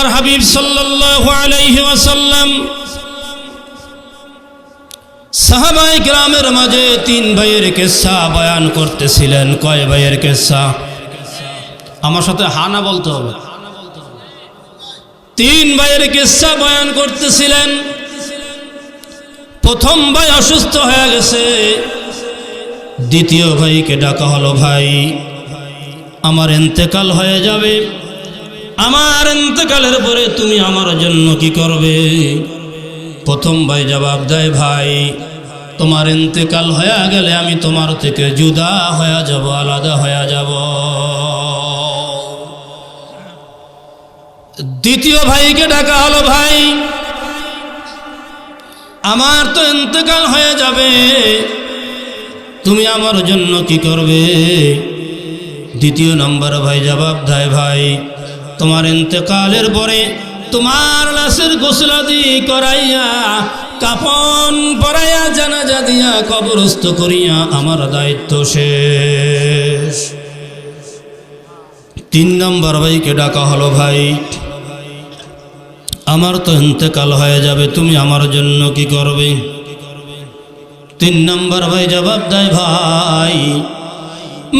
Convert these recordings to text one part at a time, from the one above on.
আল্লাহর হাবিব সাল্লাল্লাহু আলাইহি ওয়াসাল্লাম সাহাবায়ে কেরামের মাঝে তিন ভাইয়ের কিসসা বয়ান করতেছিলেন। কয় ভাইয়ের কিসসা? আমার সাথে হানা বলতে হবে। তিন ভাইয়ের কিসসা বয়ান করতেছিলেন। প্রথম ভাই অসুস্থ হয়ে গেছে, দ্বিতীয় ভাইকে ডাকা হলো, ভাই আমার ইন্তেকাল হয়ে যাবে, আমার ইন্তেকালের পরে তুমি আমার জন্য কি করবে? প্রথম ভাই জবাব দেয়, ভাই তোমার ইন্তেকাল হয়ে গেলে আমি তোমার থেকে জুদা হয়ে যাব, আলাদা হয়ে যাব। দ্বিতীয় ভাইকে ডাকা হলো, ভাই আমার তো ইন্তেকাল হয়ে যাবে, তুমি আমার জন্য কি করবে? দ্বিতীয় নম্বর ভাই জবাব দেয়, ভাই তোমার ইন্তেকালের পরে তোমার লাশের গোসলাদি করাইয়া, কাফন পরাইয়া, জানাজা দিয়া, কবরস্থ করিয়া আমার দায়িত্ব শেষ। তিন নম্বর ভাইকে ডাকা হলো, ভাই আমার তো ইন্তেকাল হয়ে যাবে, তুমি আমার জন্য কি করবে? তিন নম্বর ভাই জবাব দেয়, ভাই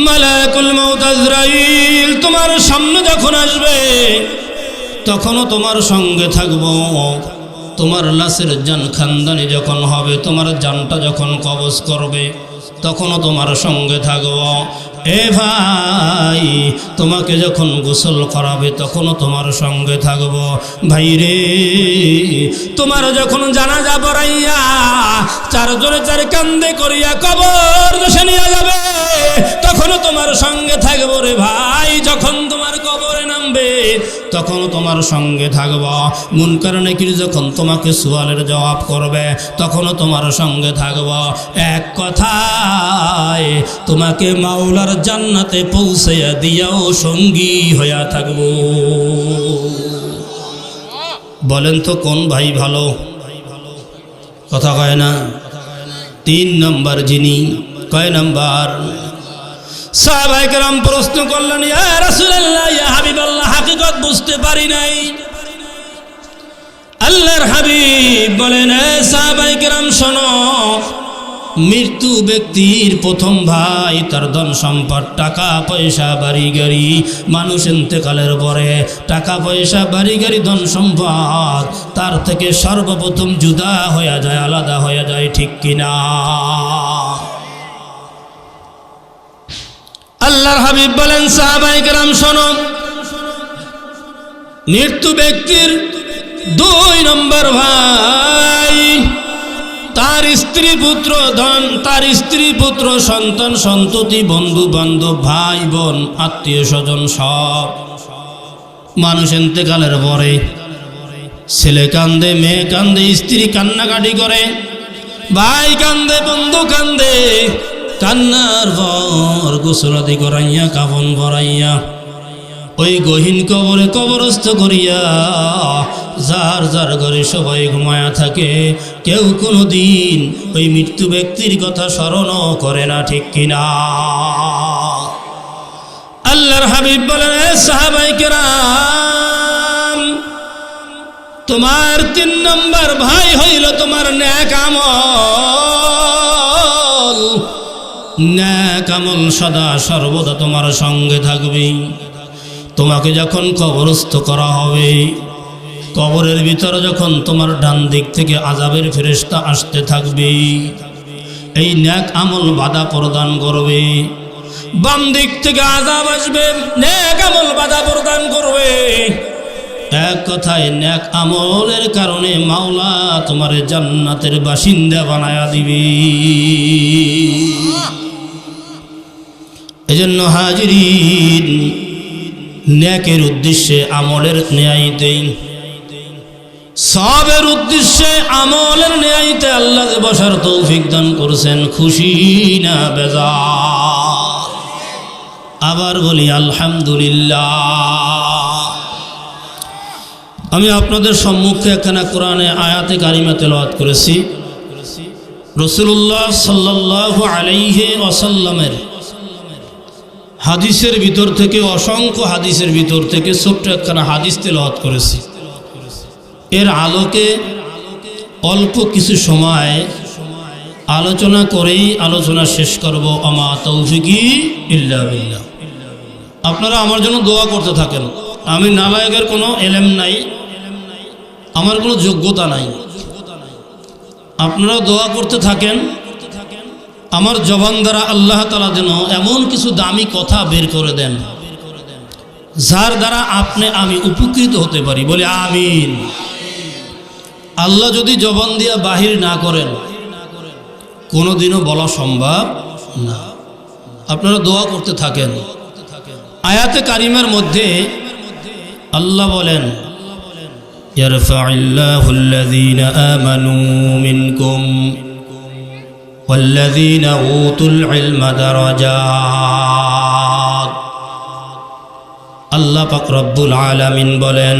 মালাকুল মউত আজরাইল তোমার সামনে যখন আসবে তখনও তোমার সঙ্গে থাকবো, তোমার লাশের জান খানদানি যখন হবে, তোমার জানটা যখন কবজ করবে তখনও তোমার সঙ্গে থাকবো। এ ভাই তোমাকে যখন গোসল করাবে তখনও তোমার সঙ্গে থাকবো। ভাই রে তোমার যখন জানাজা পড়াইয়া চারজনে চার কান্দে করিয়া কবর দেশে নিয়ে যাবে তখনও তোমার সঙ্গে থাকবো রে ভাই। যখন তোমার কবরে নামবে তখনও তোমার সঙ্গে থাকবো। মুনকার নাকির যখন তোমাকে সুয়ালের জবাব করবে তখনও তোমার সঙ্গে থাকবো। এক কথায় তোমাকে মাওলার জান্নাতে পৌঁছাইয়া দিয়াও সঙ্গী হইয়া থাকবো। বলেন তো কোন ভাই ভালো? কথা কয় না। তিন নম্বর যিনি, কয় নম্বর? সাহাবায়ে কেরাম প্রশ্ন করলেন, ইয়া রাসূলুল্লাহ, ইয়া হাবিবাল্লাহ, হাকিকত বুঝতে পারি নাই। আল্লাহর হাবিব বলেন, সাহাবায়ে কেরাম শোনো, মৃত্যু ব্যক্তির প্রথম ভাই তার ধন সম্পদ, টাকা পয়সা, বাড়ি গাড়ি। মানুষ ইন্তেকালের পরে টাকা পয়সা, বাড়ি গাড়ি, ধন সম্পদ তার থেকে সর্বপ্রথম জুদা হয়ে যায়, আলাদা হয়ে যায়, ঠিক কিনা? আল্লাহর হাবিব বলেন, সাহাবায়ে কেরাম শোনো, মৃত্যু ব্যক্তির দুই নম্বর ভাই তার স্ত্রী পুত্র ধন, তার স্ত্রী পুত্র সন্তান সন্ততি, বন্ধু বান্ধব, ভাই বোন, আত্মীয় স্বজন সব। মানুষ ইন্তেকালের পরে ছেলে কান্দে, মেয়ে কান্দে, স্ত্রী কান্নাকাটি করে, ভাই কান্দে, বন্ধু কান্দে। কান্নার পর গোসলাদি করাইয়া, কাফন পরাইয়া, ওই গহীন কবরে কবরস্থ করিয়া যার যার ঘরে সবাই ঘুমায়া থাকে, কেউ কোনো দিন ওই মৃত্যু ব্যক্তির কথা স্মরণও করে না, ঠিক কিনা? আল্লাহর হাবিব বলেন, সাহাবায়ে কেরাম, তোমার তিন নম্বর ভাই হইল তোমার নেক আমল। নেক আমল সদা সর্বদা তোমার সঙ্গে থাকবে। তোমাকে যখন কবরস্থ করা হবে, কবরের ভিতরে যখন তোমার ডান দিক থেকে আযাবের ফেরেশতা আসতে থাকবে, এই নেক আমল বাধা প্রদান করবে। বাম দিক থেকে আযাব আসবে, নেক আমল বাধা প্রদান করবে। এক কথায় নেক আমলের কারণে মাওলা তোমার জান্নাতের বাসিন্দা বানায়া দিবে। এজন্য হাজিরিন, নেকের উদ্দেশ্যে আমলের ন্যায়তে, সবের উদ্দেশ্যে আমলের ন্যায়তে আল্লাহ বসার তৌফিক দান করেছেন। খুশি না বেজার? আবার বলি আলহামদুলিল্লাহ। আমি আপনাদের সম্মুখে একখানা কোরআনে আয়াতে কারিমা তেলাওয়াত করেছি। রাসূলুল্লাহ সাল্লাল্লাহু আলাইহি ওয়াসাল্লামের হাদিসের ভিতর থেকে, অসংখ্য হাদিসের ভিতর থেকে ছোট্ট একখানা হাদিস তেলাওয়াত করেছি। এর আলোকে অল্প কিছু সময় আলোচনা করেই আলোচনা শেষ করব। আমা তৌফিকি ইল্লা বিল্লাহ। আপনারা আমার জন্য দোয়া করতে থাকেন। আমি নালায়েকের কোনো এলেম নাই, আমার কোনো যোগ্যতা নাই, আপনারাও দোয়া করতে থাকেন। আমার জবান দ্বারা আল্লাহ তাআলা যেন এমন কিছু দামি কথা বের করে দেন যার দ্বারা আমি উপকৃত হতে পারি। বলি আমিন। আল্লাহ যদি জবান দিয়া বাহির না করেন কোনোদিনও বলা সম্ভব না। আপনারা দোয়া করতে থাকেন। আয়াতে কারিমার মধ্যে আল্লাহ বলেন, ইয়ারফা'িল্লাহুল্লাযীনা আমানু মিনকুম ওয়াল্লাযীনা উতুল ইলমা দারাজাত। আল্লাহ পাক রব্বুল আলামিন বলেন,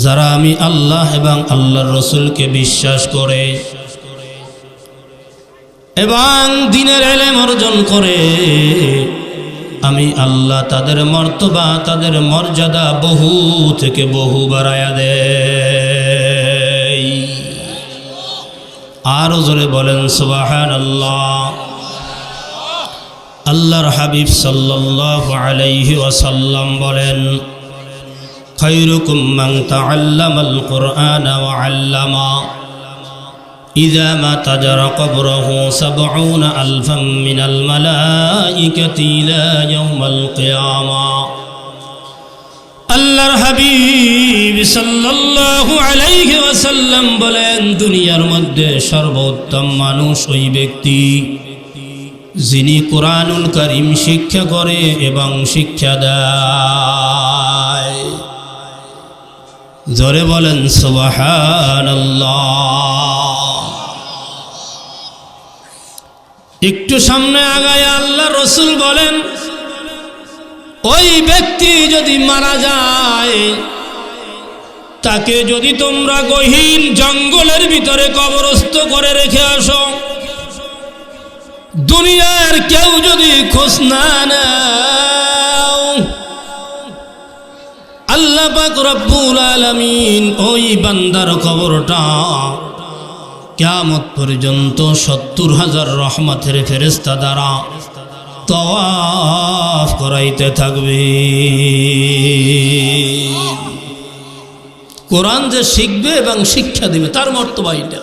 যারা আমি আল্লাহ এবং আল্লাহর রাসূলকে বিশ্বাস করে এবং দ্বীনের ইলম অর্জন করে, আমি আল্লাহ তাদের মর্তবা, তাদের মর্যাদা বহু থেকে বহু বাড়ায়া দেয়। আরো জোরে বলেন সুবহানাল্লাহ। আল্লাহর হাবিব সাল্লাল্লাহু আলাইহি ওয়াসাল্লাম বলেন, খায়রুকুম মান তাআল্লামাল কুরআনা ওয়া আল্লামা ইযা মাতা জারা কবরহু ৭০,০০০ মিনাল মালাইকাতি ইলা ইয়াউমিল কিয়ামা। আল্লাহর হাবিব সাল্লাল্লাহু আলাইহি ওয়াসাল্লাম বলেন, দুনিয়ার মধ্যে সর্বোত্তম মানুষ ওই ব্যক্তি যিনি কুরআনুল কারীম শিক্ষা করে এবং শিক্ষা দেয়। জোরে বলেন সুবহানাল্লাহ। একটু সামনে আগায় আল্লাহ রসুল বলেন, ওই ব্যক্তি যদি মারা যায়, তাকে যদি তোমরা গহীন জঙ্গলের ভিতরে কবরস্থ করে রেখে আসো, দুনিয়ার কেউ যদি খোঁজ না নাও, আল্লাহ পাক রব্বুল আলামিন ওই বান্দার কবরটা কিয়ামত পর্যন্ত ৭০,০০০ রহমতের ফেরেশতা দ্বারা তাওয়াফ করাইতে থাকবে। কোরআন যে শিখবে এবং শিক্ষা দিবে তার মর্তবা এটা।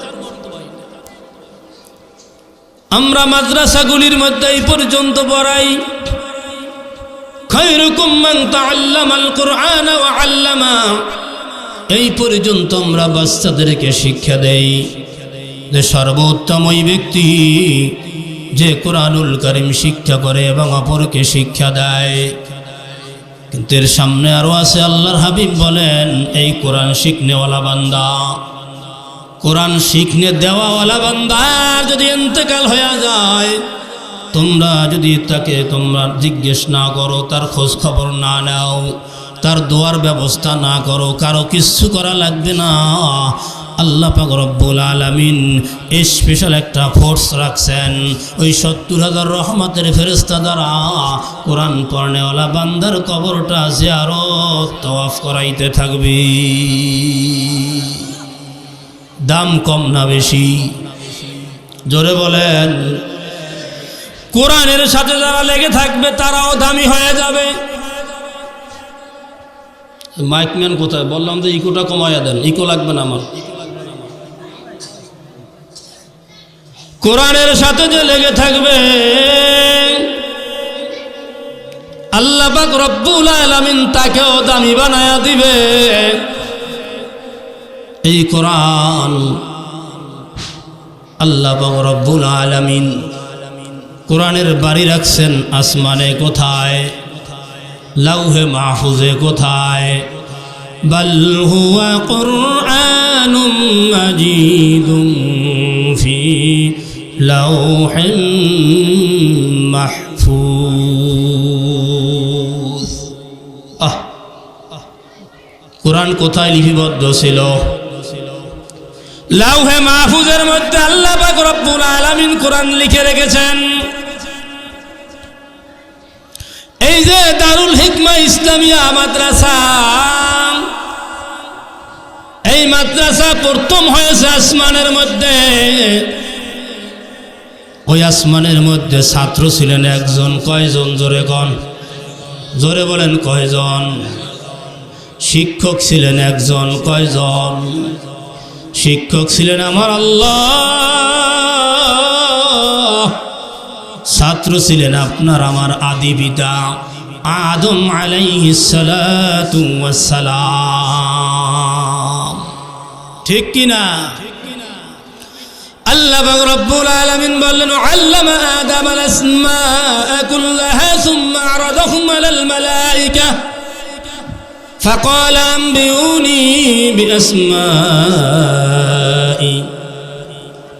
আমরা মাদ্রাসাগুলির মধ্যে এই পর্যন্ত পড়াই, খায়রুকুম মান তাআল্লামাল কুরআনা ওয়া আল্লামা। এই পর্যন্ত আমরা বাচ্চাদেরকে শিক্ষা দেই যে সর্বোত্তম ওই ব্যক্তি যে কুরআনুল কারীম শিক্ষা করে এবং অপরকে শিক্ষা দেয়। কিন্তু এর সামনে আরো আছে, আল্লাহর হাবিব বলেন, এই কোরআন শিখনেওয়ালা বান্দা, কোরআন শিখনে দেওয়াওয়ালা বান্দা যদি ইন্তেকাল হয়ে যায়, তোমরা যদি তাকে তোমরা জিজ্ঞেস না করো, তার খোঁজ খবর না নাও, তার দোয়ার ব্যবস্থা না করো, কারো কিচ্ছু করা লাগবে না। আল্লাহ পাক রব্বুল আলামিন স্পেশাল একটা ফোর্স রাখছেন, ওই ৭০,০০০ রহমতের ফেরেশতা দ্বারা কোরআন পড়নেওয়ালা বান্দার কবরটা জিয়ারত তাওয়াফ করাইতে থাকবে। দাম কম না বেশি? জোরে বলেন। কোরআনের সাথে যারা লেগে থাকবে তারাও দামি হয়ে যাবে। মাইকম্যান কোথায়? বললাম যে ইকোটা কমাইয়া দেন, ইকো লাগবে না আমার। কোরআনের সাথে যে লেগে থাকবে আল্লাহ পাক রব্বুল আলামিন তাকেও দামি বানায়া দিবে। এই কোরআন আল্লাহ পাক রব্বুল আলামিন কোরআনের বাড়ি রাখছেন আসমানে কোথায়? লাউহে মাহফুজে কোথায়? বাল হুয়া কুরআনুম মাজিদুম ফি লাউহিম মাহফুজ। কোরআন কোথায় লিপিবদ্ধ ছিল? লাউহে মাহফুজের মধ্যে আল্লাহ পাক রব্বুল আলামিন কোরআন লিখে রেখেছেন। এই যে দারুল হিকমা ইসলামিয়া মাদ্রাসা, মাদ্রাসা প্রথম হয়েছে আসমানের মধ্যে। ওই আসমানের মধ্যে ছাত্র ছিলেন একজন। কয়জন? জোরে কন, জোরে বলেন কয়জন? শিক্ষক ছিলেন একজন। কয়জন? শিক্ষক ছিলেন আমার আল্লাহ, ছাত্র ছিলেন আপনার আমার আদি পিতা আদম আলাইহিস সালাতু ওয়াস সালাম। ঠিক কিনা? আল্লাহ পাক রব্বুল আলামিন বললেন, আল্লামা আদামাল আসমাআ কুল্লাহা সুম্মা আরাদাহুম আলাল মালাইকা ফাকালা আনবিউনি বিআসমাই।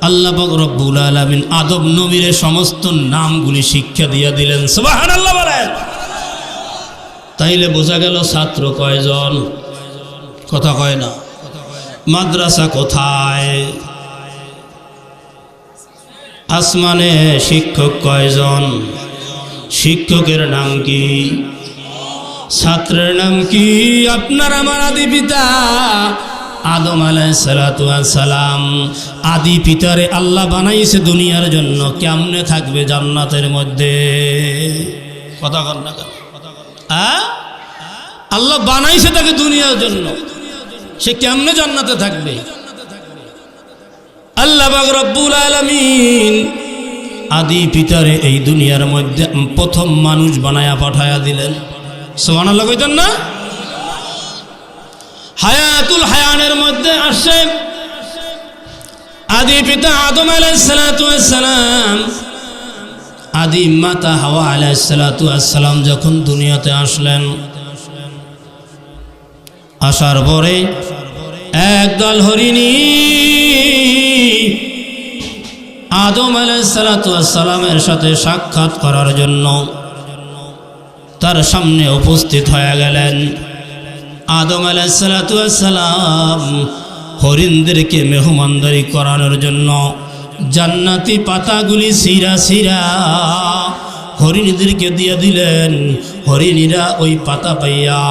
আল্লাহ পাক রব্বুল আলামিন আদম নবীর সমস্ত নামগুলি শিক্ষা দিয়ে দিলেন। সুবহানাল্লাহ বলেন। তাইলে বোঝা গেল ছাত্র কয়জন? কথা কয় না। মাদ্রাসা কোথায়? আসমানে। শিক্ষক কয়জন? শিক্ষকের নাম কি? ছাত্রের নাম কি? আপনার আমার আদি পিতা আদম আলাইহিস সালাতু ওয়াস সালাম। আদি পিতারে আল্লাহ বানাইছে দুনিয়ার জন্য। কেমনে থাকবে জান্নাতের মধ্যে? কথা কন না কেন? আল্লাহ বানাইছে তাকে দুনিয়ার জন্য, সে কেমনে জান্নাতে থাকবে? আল্লাহ পাক রব্বুল আলামিন আদি পিতারে এই দুনিয়ার মধ্যে প্রথম মানুষ বানায়া পাঠায়া দিলেন। সুবহানাল্লাহ কইতেন না? হায়াতুল হায়ানের মধ্যে আসে আদি পিতা আদম আলাইহিস সালাতু ওয়াস সালাম। আদি মাতা হাওয়া আলাইহিস সালাতু ওয়াস সালাম যখন দুনিয়াতে আসলেন, আসার পরে একদল হরিণী আদম আলাইহিস সালাতু ওয়াস সালামের সাথে সাক্ষাৎ করার জন্য তার সামনে উপস্থিত হয়ে গেলেন। আদম আলাইহিস সালাতু ওয়াস সালাম হরিণদেরকে মেহমানদারি করানোর জন্য জান্নাতি পাতাগুলি সিরা সিরা হরিণীদেরকে দিয়ে দিলেন। হরিণীরা ওই পাতা পাইয়া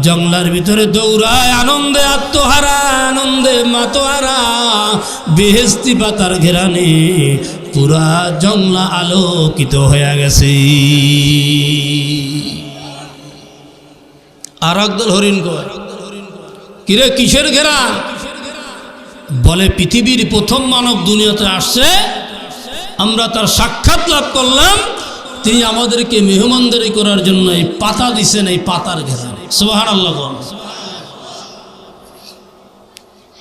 জঙ্গলার ভিতরে দৌড়ায়, আনন্দে আত্মহারা, আনন্দে মাতোহারা। বেহেশতি পাতার ঘেরানে পুরা জঙ্গলা আলোকিত হয়ে গেছে। আর একদল হরিণ কয়, কিরে কিসের ঘেরা? বলে পৃথিবীর প্রথম মানব দুনিয়াতে আসছে, আমরা তার সাক্ষাৎ লাভ করলাম, তিনি আমাদেরকে মেহমানদারি করার জন্য এই পাতা দিছেন, এই পাতার ঘেরা। সুবহানাল্লাহ।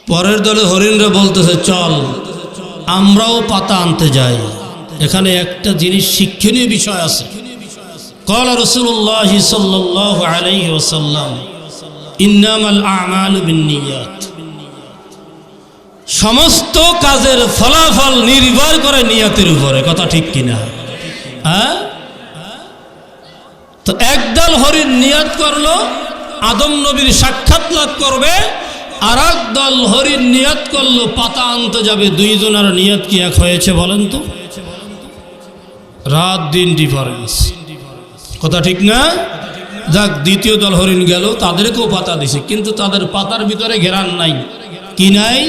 পরের দলে হরিণরা বলতেছে, চল আমরাও পাতা আনতে যাই। এখানে একটা জিনিস শিক্ষণীয় বিষয় আছে। قال رسول الله صلى الله عليه وسلم إنما الأعمال بالنيات। সমস্ত কাজের ফলাফল নির্ভর করে নিয়তের উপরে। কথা ঠিক কিনা? হ্যাঁ। তো একদল হরিণ নিয়ত করলো আদম নবীর সাক্ষাৎ লাভ করবে, আর একদল হরিণ নিয়ত করলো পাতা আনতে যাবে। দুইজনের নিয়ত কি এক হয়েছে বলেন তো? রাত দিন ডিফারেন্স। কথা ঠিক না? যাক, দ্বিতীয় দল হরিণ গেল, তাদেরকেও পাতা দিছে, কিন্তু তাদের পাতার ভিতরে ঘেরান নাই। কি নাই?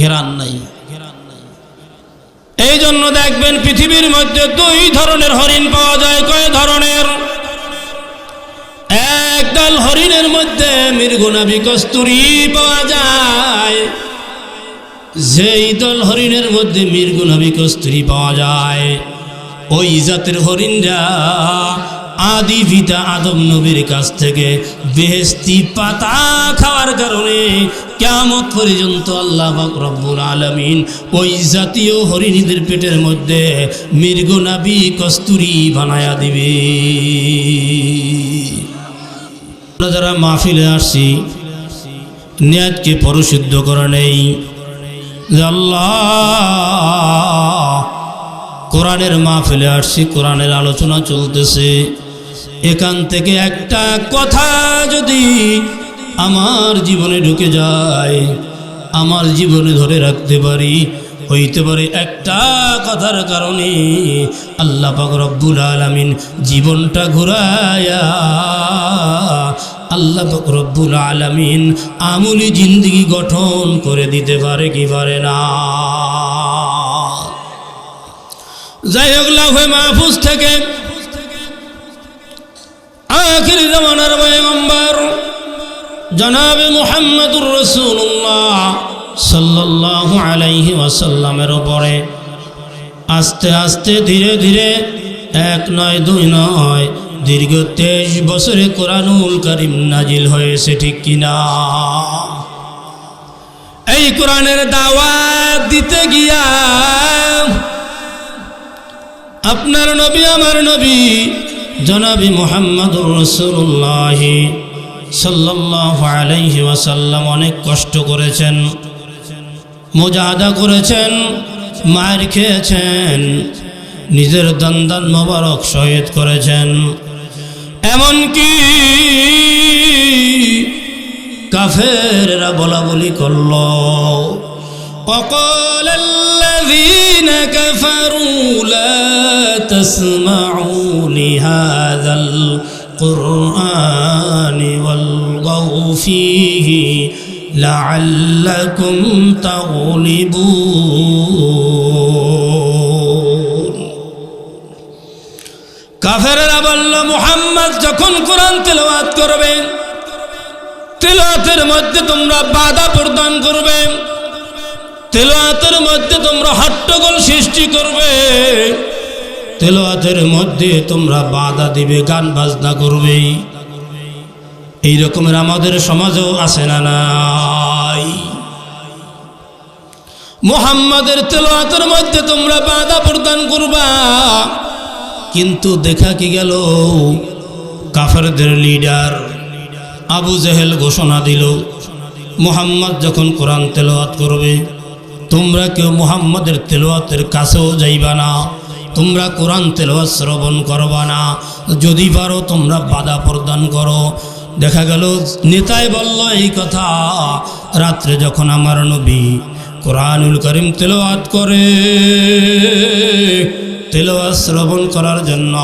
ঘেরান নাই। এই জন্য দেখবেন পৃথিবীর মধ্যে দুই ধরনের হরিণ পাওয়া যায়। কয় ধরনের? একদল হরিণের মধ্যে মৃগনাভি কস্তুরী পাওয়া যায়। যেই দল হরিণের মধ্যে মৃগনাভি কস্তুরী পাওয়া যায়, ওই জাতের হরিণরা আদি পিতা আদম নবীর কাছ থেকে বেহেশতি পাতা খাওয়ার কারণে কিয়ামত পর্যন্ত আল্লাহ পাক রব্বুল আলামিন ওই জাতীয় হরিণীদের পেটের মধ্যে মৃগনাভি কস্তুরী বানায়া দিবে। যারা মাহফিলে আসছি, নিয়তকে পরিশুদ্ধ করে নেই যে আল্লাহ, কোরআনের মাহফিলে আসছি, কোরআনের আলোচনা চলতেছে, এখান থেকে একটা কথা যদি আমার জীবনে ঢুকে যায়, আমার জীবনে ধরে রাখতে পারি, হইতে পারে একটা কথার কারণে আল্লাহ পাক রব্বুল আলামিন জীবনটা ঘুরায়া আল্লাহ পাক রব্বুল আলামিন আমলি জিন্দেগি গঠন করে দিতে পারে কি পারে না? যাই হোক, লাউহে মাহফুজ থেকে আখির জামানার পয়গম্বর জনাবে মুহাম্মদুর রাসূলুল্লাহ সাল্লাল্লাহু আলাইহি ওয়াসাল্লামের উপরে আস্তে আস্তে ধীরে ধীরে, এক নয় দুই নয়, দীর্ঘ 23 বছরে কোরআনুল কারীম নাজিল হয়েছে, ঠিক কিনা? এই কোরআনের দাওয়াত দিতে গিয়া আপনার নবী আমার নবী জনাবি মুহাম্মদুর রাসূলুল্লাহ সাল্লাল্লাহু আলাইহি ওয়াসাল্লাম অনেক কষ্ট করেছেন, মুজাহাদা করেছেন, মার খেয়েছেন, নিজের দন্দান মোবারক শহীদ করেছেন। এমনকি কাফেররা বলা বলি করল, وقال الذين كفروا لا تسمعوا لهذا القرآن والغوا فيه لعلكم تغلبون। কাফেররা বলল, মুহাম্মদ যখন কোরআন তেলাওয়াত করবে, তেলাওয়াতের মধ্যে তোমরা বাধা প্রদান করবে, তেলাওয়াতের মধ্যে তোমরা হট্টগোল সৃষ্টি করবে, তেলাওয়াতের মধ্যে তোমরা বাধা দিবে, গান বাজনা করবে। এই রকমের আমাদের সমাজেও আছে না নাই? মুহাম্মাদের তেলাওয়াতের মধ্যে তোমরা বাধা প্রদান করবা, কিন্তু দেখা কি গেল, কাফেরদের লিডার আবু জেহেল ঘোষণা দিল, মুহাম্মদ যখন কোরআন তেলাওয়াত করবে, তোমরা কেউ মুহাম্মাদের তেলাওয়াতের কাছেও যাইবা না, তোমরা কোরআন তেলাওয়াত শ্রবণ করবা না, যদি পারো তোমরা বাধা প্রদান করো। দেখা গেল নেতাই বলল এই কথা, রাত্রে যখন আমার নবী কোরআনুল কারীম তেলাওয়াত করে, তেলাওয়াত শ্রবণ করার জন্য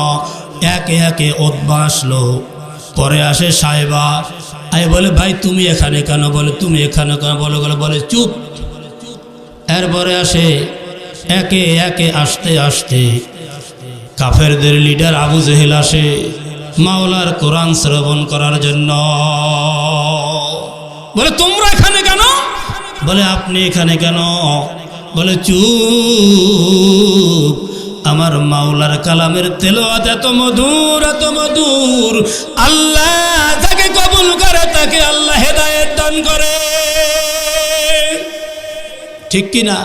একে একে উতবা আসলো, পরে আসে সাহেবা, আই বলে ভাই তুমি এখানে কেন? বলে তুমি এখানে কেন? বলে চুপ। এরপরে আসে একে একে আসতে আসতে কাফেরদের লিডার আবু জেহেল আসে মাওলার কোরআন শ্রবণ করার জন্য। বলে তোমরা এখানে কেন? বলে আপনি এখানে কেন? বলে চুপ, আমার মাওলার কালামের তেলাওয়াত এত মধুর, এত মধুর, আল্লাহ তাকে কবুল করে, তাকে আল্লাহ হেদায়েত দান করে, ঠিক কিনা?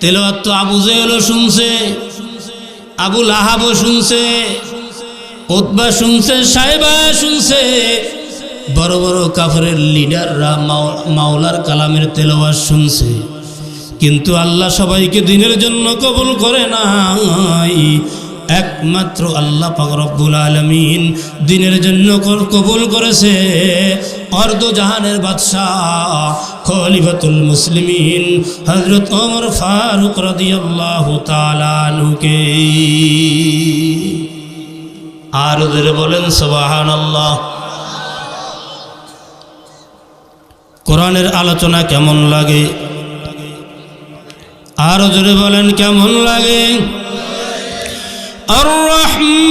তেলাওয়াত তো আবু জেহেলও শুনছে, আবু লাহাবও শুনছে, উতবা শুনছে, সাহেবা শুনছে, বড় বড় কাফেরের লিডাররা মাওলার কালামের তেলাওয়াত শুনছে, কিন্তু আল্লাহ সবাইকে দিনের জন্য কবুল করে নাই। একমাত্র আল্লাহ পাক রব্বুল আলামিন দিনের জন্য কবুল করেছে অর্ধ জাহানের বাদশাহ খলিফাতুল মুসলিমিন হযরত ওমর ফারুক রাদিয়াল্লাহু তাআলা আনহুকে। আর ওদের বলেন সুবহানাল্লাহ। কোরআনের আলোচনা কেমন লাগে? আরো জোরে বলেন কেমন লাগে? আর রহমানু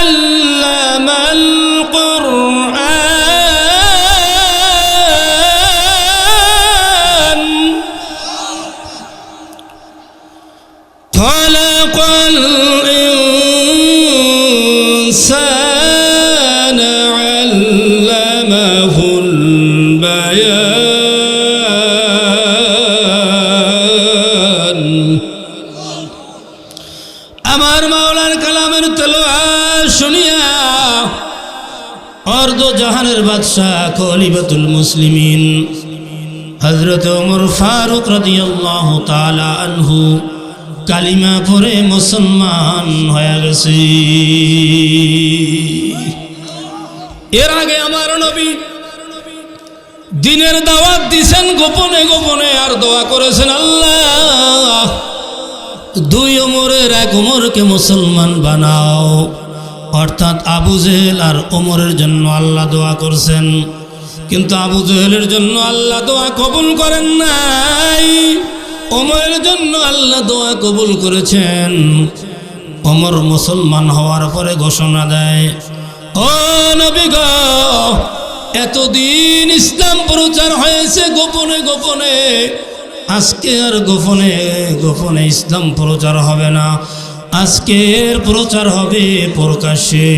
আল্লামাল কুরআন খালাকাল ইনসানা আল্লামাহুল বায়ান। আমার মাওলার কালামের তেলাওয়াত শুনিয়া অর্ধ জাহানের বাদশাহ খলিফাতুল মুসলিমিন হযরত ওমর ফারুক রাদিয়াল্লাহু তাআলা আনহু কালিমা পড়ে মুসলমান হয়ে গেছে। এর আগে আমার নবী দিনের দাওয়াত দিয়েছেন গোপনে গোপনে, আর দোয়া করেছেন আল্লাহ দুই ওমরের এক ওমরকে মুসলমান বানাও, অর্থাৎ আবু জেহেল আর ওমরের জন্য আল্লাহ দোয়া করছেন, কিন্তু আবু জেহেলের জন্য আল্লাহ দোয়া কবুল করেন নাই, ওমরের জন্য আল্লাহ দোয়া কবুল করেছেন। ওমর মুসলমান হওয়ার পরে ঘোষণা দেয়, ও নবী গো, এতদিন ইসলাম প্রচার হয়েছে গোপনে গোপনে, আজকে আর গোপনে গোপনে ইসলাম প্রচার হবে না, আজকের প্রচার হবে প্রকাশ্যে।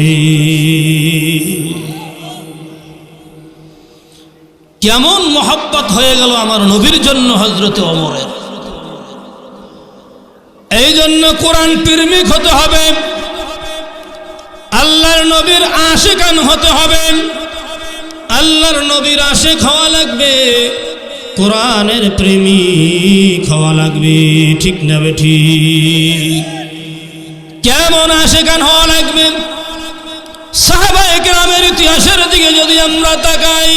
কেমন মহব্বত হয়ে গেল আমার নবীর জন্য হযরতে ওমরের। এই জন্য কোরআন প্রেমিক হতে হবে, আল্লাহর নবীর আশিকান হতে হবে, আল্লাহর নবীর আশিক হওয়া লাগবে, কোরআনের প্রেমিক হওয়া লাগবে, ঠিক না বেঠিক? কেমন আশিকান হওয়া লাগবে? সাহাবায়ে কেরামের ইতিহাসের দিকে যদি আমরা তাকাই,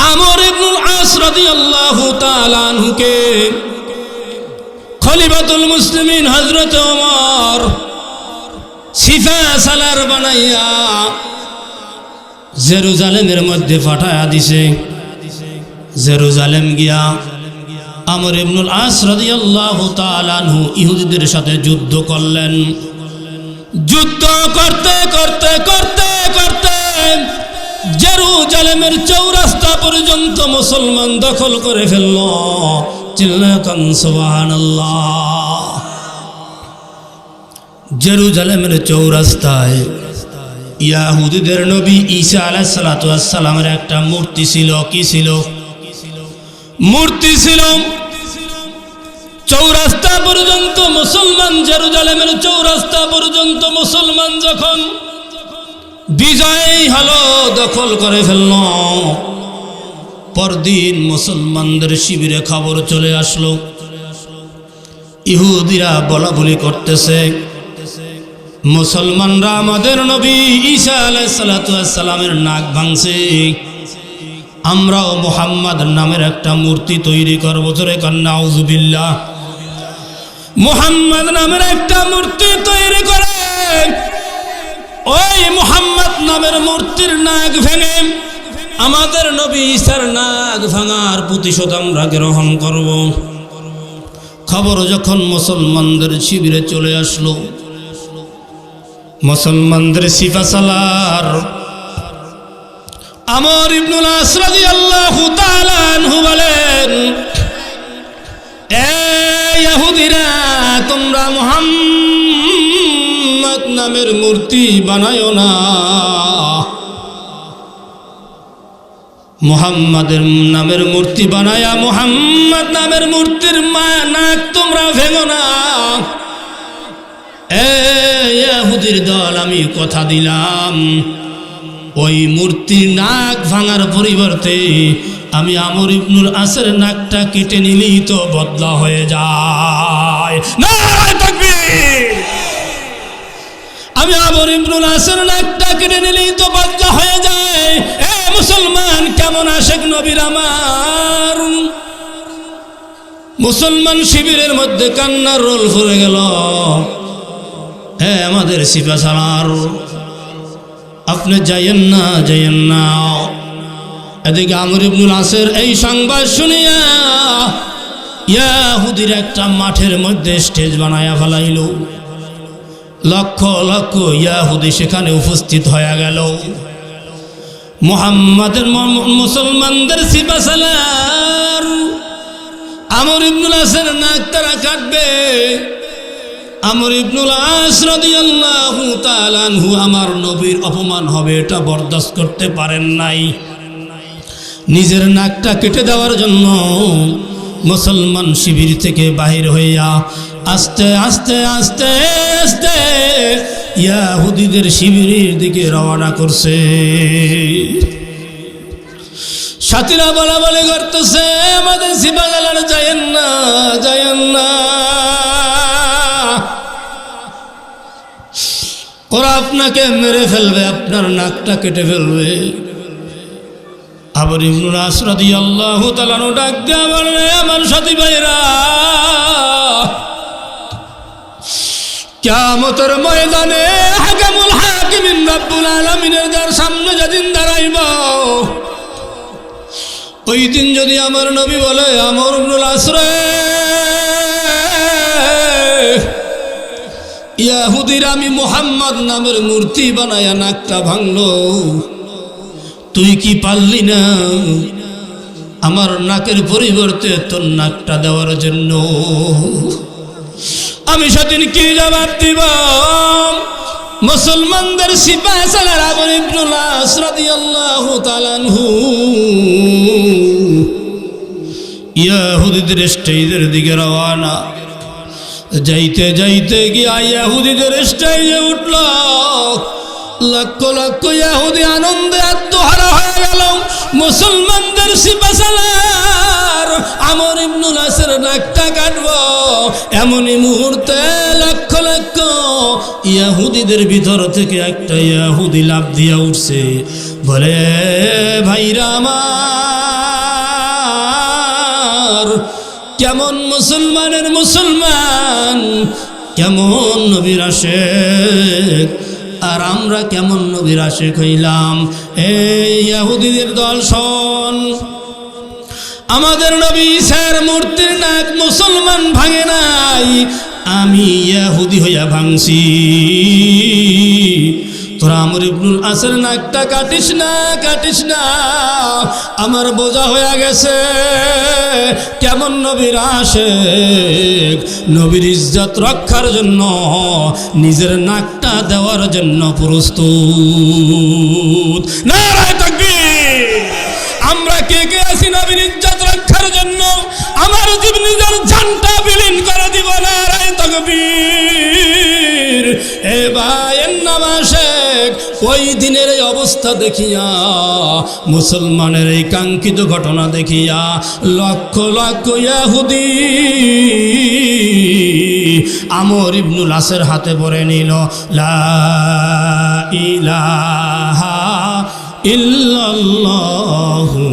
আমর ইবনুল আস রাদিয়াল্লাহু তাআলা আনহুকে খলিফাতুল মুসলিমিন হযরত ওমর সিফা সালার বানাইয়া জেরুজালেমের মধ্যে পাঠায়া দিছে। জেরুজালেম গিয়া আমর ইবনুল আস রাদিয়াল্লাহু তাআলা আনহু ইহুদিদের সাথে যুদ্ধ করলেন। যুদ্ধ করতে করতে করতে করতে জেরুজালেমের চৌরাস্তা পর্যন্ত মুসলমান দখল করে ফেলল। চিল্লাকান সুবহানাল্লাহ। জেরুজালেমের চৌরাস্তায় ইয়াহুদীদের নবী ঈসা আলাইহিস সালাতু ওয়াস সালামের একটা মূর্তি ছিল। কি ছিল? মূর্তি ছিল। চৌরাস্তা পর্যন্ত মুসলমান, জেরুজালেমের চৌরাস্তা পর্যন্ত মুসলমান যখন বিজয় হলো, দখল করে ফেলল, পরদিন মুসলমানদের শিবিরে খবর চলে আসলো, ইহুদিরা বলা বলি করতেছে, মুসলমানরা আমাদের নবী ঈসা আলাইহিস সালাতু ওয়াস সালামের নাক ভাঙছে, আমরাও মুহাম্মদ নামের একটা মূর্তি তৈরি করব। জোরে কান নাউযুবিল্লাহ। মুহাম্মদ নামের একটা মূর্তি তৈরি করে ওই মুহাম্মদ নামের মূর্তির নাক ভেঙে আমাদের নবী ঈসার নাক ভাঙার প্রতিশোধ আমরা গ্রহণ করব। খবর যখন মুসলমানদের শিবিরে চলে আসলো, মুসলমানদের সিফাসালার আমর ইবনুল আস রাদিয়াল্লাহু তাআলা আনহু বলেন, এ ইহুদিরা, তোমরা মুহাম্মদ নামের মূর্তি বানায়ো না, মুহাম্মাদের নামের মূর্তি বানায়া মুহাম্মদ নামের মূর্তির নাক তোমরা ভেঙো না। এ ইহুদির দল, আমি কথা দিলাম, ওই মূর্তির নাক ভাঙার পরিবর্তে আমি আমর ইবনুল আসের নাকটা কেটে নিলেই তো বদলা হয়ে যায়। নারায়ে তাকবীর! আমি আমর ইবনুল আসের নাকটা কেটে নিলেই তো বদলা হয়ে যায়। এ মুসলমান, কেমন আশেক নবীর আমার! মুসলমান শিবিরের মধ্যে কান্নার রোল ফুরে গেল। হ্যাঁ, আমাদের সিপাসালার, আপনি যাইয়েন না, যাইয়েন না। এদিকে আমর ইবনুল আসের এই সংবাদ শুনিয়া ইয়াহুদির একটা মাঠের মধ্যে স্টেজ বানায়া ফেলাইল। লক্ষ লক্ষ ইয়াহুদি সেখানে উপস্থিত হয়ে গেল। মুহাম্মাদের মুসলমানদের সিপাসালার আমর ইবনুল আসের নাক তারা কাটবে। আমর ইবনুল আস রাদিয়াল্লাহু তাআলা আনহু আমার নবীর অপমান হবে এটা বরদাস্ত করতে পারেন নাই। নিজের নাকটা কেটে দেওয়ার জন্য মুসলমান শিবির থেকে বাহির হইয়া আস্তে আস্তে আস্তে আস্তে ইয়াহুদীদের শিবিরের দিকে রওনা করছে। সাথীরা বলা বলে করতেছে, আমাদের সিপাহসালার যায়েন না, যায়েন না, ওরা আপনাকে মেরে ফেলবে, আপনার নাকটা কেটে ফেলবে। আমর ইবনুল আস রাদিয়াল্লাহু তাআলা ডাক দিয়া বললেন, আমার সাথী ভাইরা, কিয়ামতের ময়দানে হাকামুল হাকিমিন রব্বুল আলামিনের যার সামনে যেদিন দাঁড়াইব, ওই দিন যদি আমার নবী বলে আমর ইবনুল আস রে, ইয়াহুদির আমি মুহাম্মদ নামের মূর্তি বানায়া নাকটা ভাঙলো, তুই কি পারলি না আমার নাকের পরিবর্তে তোর নাকটা দেওয়ার জন্য? আমি সেদিন কি জবাব দিব? মুসলমানদের সিপাহ সালার আমর ইবনুল আস রাদিয়াল্লাহু তাআলা আনহু ইয়াহুদিদের স্টেজের দিকে রওনা। যাইতে যাইতে গিয়া ইয়াহুদিদের স্টেজে উঠল, লক্ষ লক্ষ ইয়াহুদি আনন্দে আত্মহারা হয়ে গেল। মুসলমানদের সিপাহ সালার আমর ইবনুল আসের নাকটা কাটব, এমনই মুহূর্তে লক্ষ লক্ষ ইয়াহুদিদের ভিতর থেকে একটা ইয়াহুদি লাফ দিয়া উঠছে, বলে ভাইরা আমার, কেমন মুসলমানের মুসলমান, কেমন নবীর আশেক, আর আমরা কেমন নবীর আশেক হইলাম। এই ইহুদিদের দল শোন, আমাদের নবী ঈসার মূর্তির নাক মুসলমান ভাঙে নাই, আমি ইহুদি হইয়া ভাঙছি। তোরা আমর ইবনুল আসের নাকটা কাটিস না, কাটিস না, আমার বোঝা হয়ে গেছে কেমন নবীর আশেক, নবীর ইজ্জত রক্ষার জন্য নিজের নাকটা দেওয়ার জন্য প্রস্তুত। নারায়ে তাকবীর! আমরা কে কে আছি নবীর ইজ্জত রক্ষার জন্য? আমার নিজের জানটা বিলীন করে দিব। নারায়ে তাকবীর! এ ভাই নামাশেক, ওই দিনের এই অবস্থা দেখিয়া, মুসলমানের এই কাঙ্ক্ষিত ঘটনা দেখিয়া লক্ষ লক্ষ ইহুদি আমর ইবনুল আসের হাতে পড়ে নিল, লা ইলাহা ইল্লাল্লাহু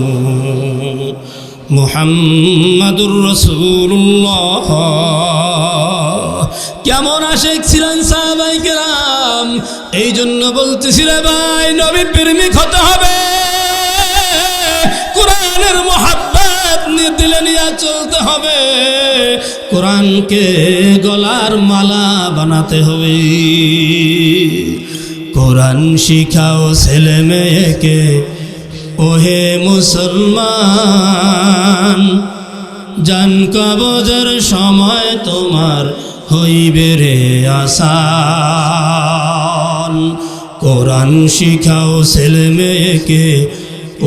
মুহাম্মাদুর রাসূলুল্লাহ। কেমন আশেক ছিলেন সাহাবায়ে কেরাম! এই জন্য বলতেছি রে ভাই, নবীর প্রেমিক হতে হবে, কোরআনের মোহাব্বত দিলে নিয়ে চলতে হবে, কোরআনকে গলার মালা বানাতে হবে। কোরআন শিখাও ছেলে মেয়েকে, ওহে মুসলমান, জান কবজের সময় তোমার হইবে রে আসান। কোরআন শিখাও ছেলে মেয়েকে,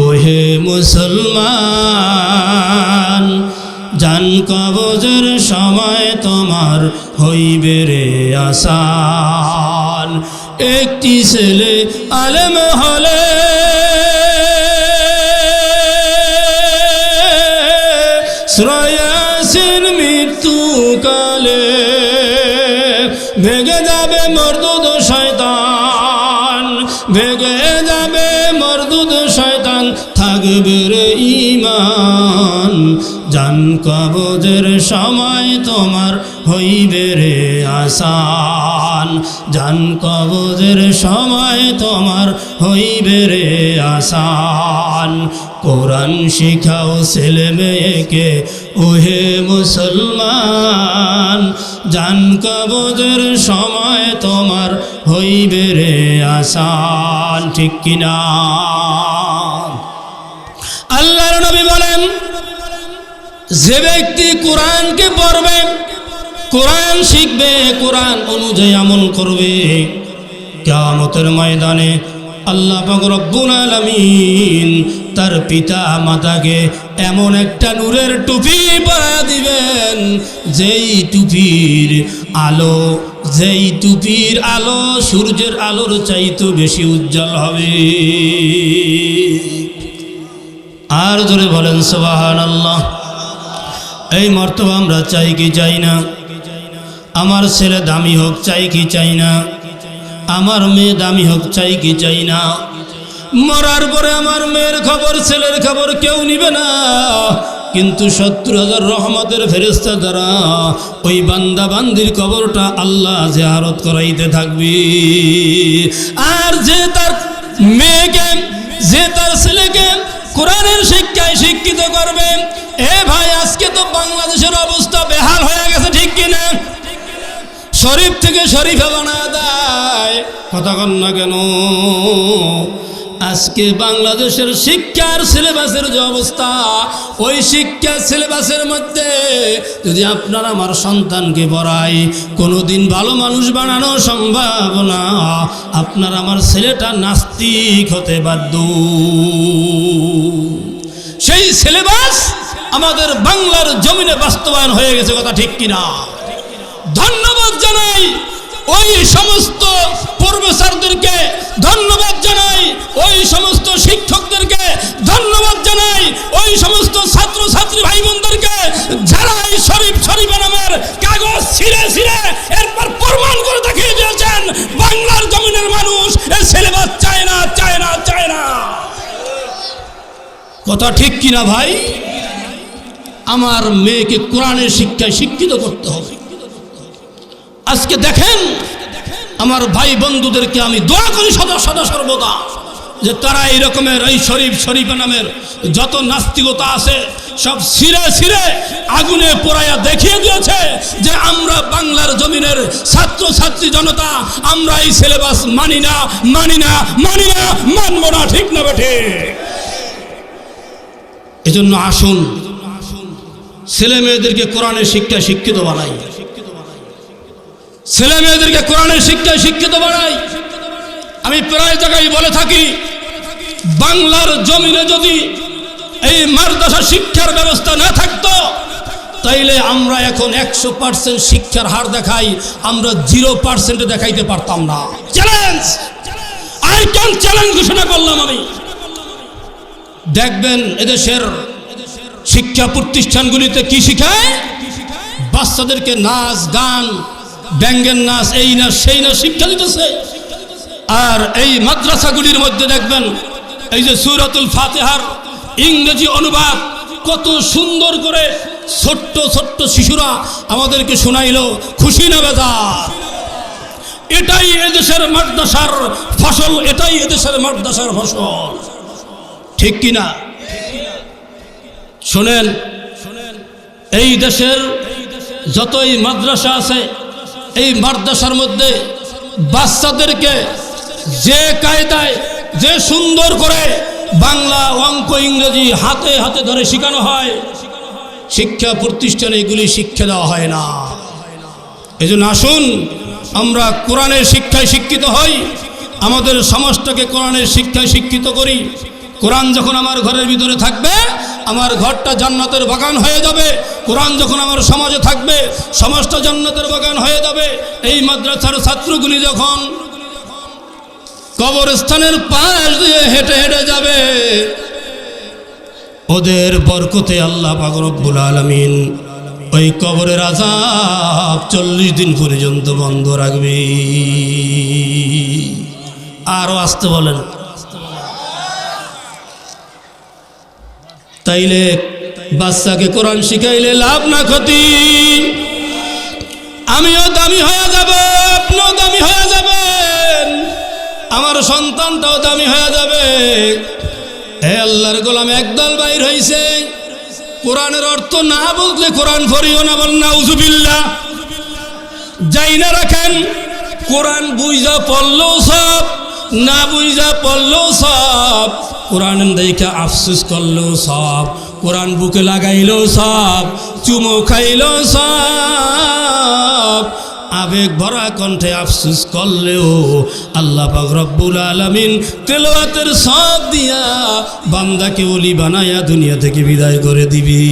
ওহে মুসলমান, জান কবজের সময় তোমার হইবে রে আসান। একটি ছেলে আলেম হলে শ্রয়াসীন মৃত্যুকালে ভেগে যাবে মরদুদ শয়তান, ভেগে যাবে মরদুদ শয়তান, থাকবে রে ঈমান। জান কবজের সময় তোমার হইবে রে আসান, জান কবজের সময় তোমার হইবে রে আসান। কোরআন শিখাও ছেলে মেয়েকে, ওহে মুসলমান, জান কবজের সময় তোমার হইবে রে আসান। ঠিক কিনা? আল্লাহর নবী বলেন, যে ব্যক্তি কোরআনকে পড়বে, কোরআন শিখবে, কোরআন অনুযায়ী আমল করবে, কিয়ামতের ময়দানে আল্লাহ পাক রব্বুল আলামিন তার পিতা মাতাকে এমন একটা নূরের টুপি পরা দিবেন, যেই টুপির আলো সূর্যের আলোর চাইতে বেশি উজ্জ্বল হবে। আর জোরে বলেন সুবহানাল্লাহ। এই মর্তবা আমরা চাই কি চাই না? আমার ছেলে দামি হোক চাই কি চাই না? আমার মেয়ে দামি হোক চাই কি চাই না? মরার পরে আমার মেয়ের খবর ছেলের খবর কেউ নিবে না, কিন্তু 70,000 রহমতের ফেরেশতা দ্বারা ওই বান্দা বান্দির কবরটা আল্লাহ জিয়ারত করাইতে থাকবে। আর যে তার মেয়েকে, যে তার ছেলেকে কোরআনের শিক্ষায় শিক্ষিত করবে, এ ভাই আজকে তো বাংলাদেশের অবস্থা বেহাল হয়ে গেছে, ঠিক কিনা? শরীফ থেকে শরীফে বানায় দেয়, কথা কন না কেন? আজকে বাংলাদেশের শিক্ষার সিলেবাসের যে অবস্থা, ওই শিক্ষার সিলেবাসের মধ্যে যদি আপনার আমার সন্তানকে পড়াই, কোনোদিন ভালো মানুষ বানানো সম্ভব না। আপনার আমার ছেলেটা নাস্তিক হতে বাধ্য। সেই সিলেবাস আমাদের বাংলার জমিনে বাস্তবায়ন হয়ে গেছে, কথা ঠিক কিনা? ধন্যবাদ জানাই ওই সমস্ত প্রফেসরদেরকে, ধন্যবাদ জানাই ওই সমস্ত শিক্ষকদেরকে, ধন্যবাদ জানাই ওই সমস্ত ছাত্র ছাত্রী ভাই বোনদেরকে, যারা এই শরীফ শরীফ নামের কাগজ ছিঁড়ে ছিঁড়ে এরপর প্রমাণ করে দেখিয়ে দিয়েছেন বাংলার জমিনের মানুষ এই সিলেবাস চায় না, চায় না, চায় না। কথা ঠিক কিনা ভাই? আমার মেয়েকে কোরআনের শিক্ষায় শিক্ষিত করতে হবে। আজকে দেখেন আমার ভাই বন্ধুদেরকে আমি দোয়া করি সদা সদা সর্বদা, যে তারা এই রকমের এই শরীফ শরীফ নামের যত নাস্তিকতা আছে সব ছিঁড়ে ছিঁড়ে আগুনে পোড়াইয়া দেখিয়ে দিয়েছে যে আমরা বাংলার জমিনের ছাত্র ছাত্রী জনতা আমরা এই সিলেবাস মানি না, মানি না, মানি না, মানব না, ঠিক না বেঠে? এজন্য আসুন ছেলে মেয়েদেরকে কোরআনের শিক্ষায় শিক্ষিত বানাই, ছেলে মেয়েদেরকে কোরআনের শিক্ষায় শিক্ষিত বানাই। আমি প্রায় জায়গায় বলে থাকি, বাংলার জমিনে যদি এই মাদ্রাসা শিক্ষার ব্যবস্থা না থাকতো, তাইলে আমরা এখন 100% শিক্ষার হার দেখাই, আমরা 0% দেখাইতে পারতাম না। চ্যালেঞ্জ, আই ক্যান চ্যালেঞ্জ ঘোষণা করলাম আমি। দেখবেন এদেশের শিক্ষা প্রতিষ্ঠানগুলিতে কি শিখায়? বাচ্চাদেরকে নাচ গান, ব্যঙ্গের নাচ, এই নাচ সেই নাচ শিক্ষা দিতেছে। আর এই মাদ্রাসাগুলির মধ্যে দেখবেন এই যে সূরাতুল ফাতিহার ইংরেজি অনুবাদ কত সুন্দর করে ছোট্ট ছোট্ট শিশুরা আমাদেরকে শোনাইলো, খুশি না বেজার? এটাই এদেশের মাদ্রাসার ফসল, এটাই এদেশের মাদ্রাসার ফসল, ঠিক কিনা? শোনেন, এই দেশের যতই মাদ্রাসা আছে, এই মাদ্রাসার মধ্যে বাচ্চাদেরকে যে কায়দায়, যে সুন্দর করে বাংলা, অঙ্ক, ইংরেজি হাতে হাতে ধরে শেখানো হয়, শিক্ষা প্রতিষ্ঠানে এগুলি শিক্ষা দেওয়া হয় না। এজন্য আসুন আমরা কোরআনের শিক্ষায় শিক্ষিত হই, আমাদের সমাজটাকে কোরআনের শিক্ষায় শিক্ষিত করি। কোরআন যখন আমার ঘরের ভিতরে থাকবে, আমার ঘরটা জান্নাতের বাগান হয়ে যাবে। কোরআন যখন আমার সমাজে থাকবে, সমাজটা জান্নাতের বাগান হয়ে যাবে। এই মাদ্রাসার ছাত্রগুলি যখন কবরস্থানের পাশ দিয়ে হেঁটে হেঁটে যাবে, ওদের বরকতে আল্লাহ পাক রব্বুল আলামিন ওই কবরের আযাব 40 দিন পর্যন্ত বন্ধ রাখবে। আরো আসতে বলেন। তাইলে বাচ্চাকে কোরআন শিখাইলে লাভ না ক্ষতি? আমিও দামি হয়ে যাব, আপনিও দামি হয়ে যাবেন, আমার সন্তানটাও দামি হয়ে যাবে। হে আল্লাহর গোলাম, একদল বাইর হইছে কোরআনের অর্থ না বুঝলে কোরআন পড়িও না, বল নাউজুবিল্লাহ। যাই না রাখেন, কোরআন বুঝা পড়লেও সব, না বুঝা পড়লেও সব, কোরআন দেখা আফসোস করলেও সব, কোরআন বুকে লাগাইলেও সব, চুমো খাইলেও সব, আবেগ ভরা কণ্ঠে আফসোস করলেও আল্লাহ পাক রব্বুল আলামিন তেলাওয়াতের সব দিয়া বান্দাকে ওলি বানায়া দুনিয়া থেকে বিদায় করে দিবি।